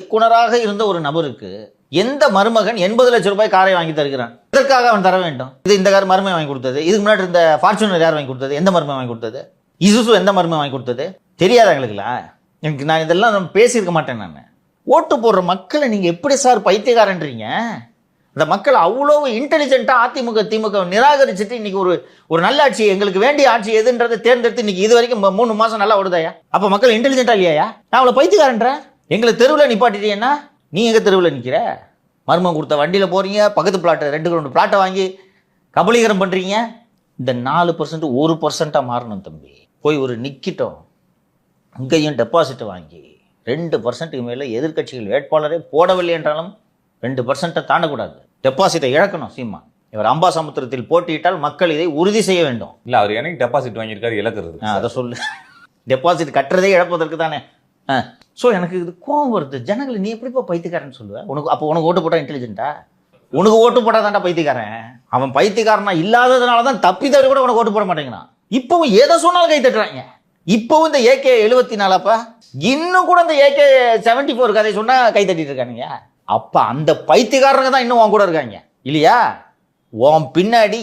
இயக்குனராக இருந்த ஒரு நபருக்கு எந்த மருமகன் 80 லட்சம் ரூபாய் காரை வாங்கி தருகிறான்? இதற்காக அவன் தர வேண்டும். இது இந்த கார் மருமகன் வாங்கி கொடுத்தது. இதுக்கு முன்னாடி இந்த ஃபார்ச்சுனர் யார் வாங்கி கொடுத்தது? எந்த மருமகன் வாங்கி கொடுத்தது? இசுசு எந்த மருமகன் வாங்கி கொடுத்தது? தெரியாத எங்களுக்குலாம். எனக்கு நான் இதெல்லாம் பேசியிருக்க மாட்டேன். நான் ஓட்டு போடுற மக்களை நீங்க எப்படி சார் பைத்தியக்காரன்றீங்க? அந்த மக்கள் அவ்வளோ இன்டெலிஜென்ட்டா அதிமுக திமுக நிராகரிச்சுட்டு இன்னைக்கு ஒரு நல்ல ஆட்சி, எங்களுக்கு வேண்டிய ஆட்சி எதுன்றதை தேர்ந்தெடுத்து இன்னைக்கு இது வரைக்கும் 3 மாசம் நல்லா ஓடுதாயா? அப்ப மக்கள் இன்டெலிஜென்ட்டா இல்லையா? நான் அவ்வளோ பைத்தியக்காரன்ற. எங்களை தெருவில் நிப்பாட்டிட்டீங்கன்னா நீ எங்க தெருவில் நிற்கிற? மர்மம் கொடுத்த வண்டியில் போறீங்க, பக்கத்து பிளாட்டை 2 கிரவுண்ட் பிளாட்டை வாங்கி கபலீகரம் பண்றீங்க. இந்த 4% 1% மாறணும் தம்பி. போய் ஒரு நிக்கிட்டோம், அங்கேயும் டெபாசிட் வாங்கி 2% மேலே எதிர்கட்சிகள் வேட்பாளரே போடவில்லை என்றாலும் 2% தாண்டக்கூடாது. டெபாசிட்டை இழக்கணும் சீமா. இவர் அம்பாசமுத்திரத்தில் போட்டியிட்டால் மக்கள் இதை உறுதி செய்ய வேண்டும். இல்ல அவர் எனக்கு டெபாசிட் வாங்கியிருக்காரு, இழக்கிறது. அதை சொல்லு. டெபாசிட் கட்டுறதே இழப்பதற்கு தானே. ஸோ எனக்கு இது கோவம் வருது. ஜனங்களை நீ எப்படிப்பா பைத்தியக்காரன்னு சொல்லுவேன்? உனக்கு ஓட்டு போட்டா இன்டெலிஜென்ட்டா? உனக்கு ஓட்டு போட்டா தான்டா பைத்தியக்காரன். அவன் பைத்தியக்காரனா இல்லாததுனால தான் தப்பி தவறி கூட உனக்கு ஓட்டு போட மாட்டேங்கிறான். இப்பவும் எதை சொன்னாலும் கை தட்டுறாங்க. இப்பவும் இந்த AK 74 இன்னும் கூட இந்த AK 74 கதை சொன்னா கை தட்டிட்டு இருக்கானுங்க. அப்ப அந்த பைத்தியக்காரங்க தான் இன்னும் உன் கூட இருக்காங்க இல்லையா? உன் பின்னாடி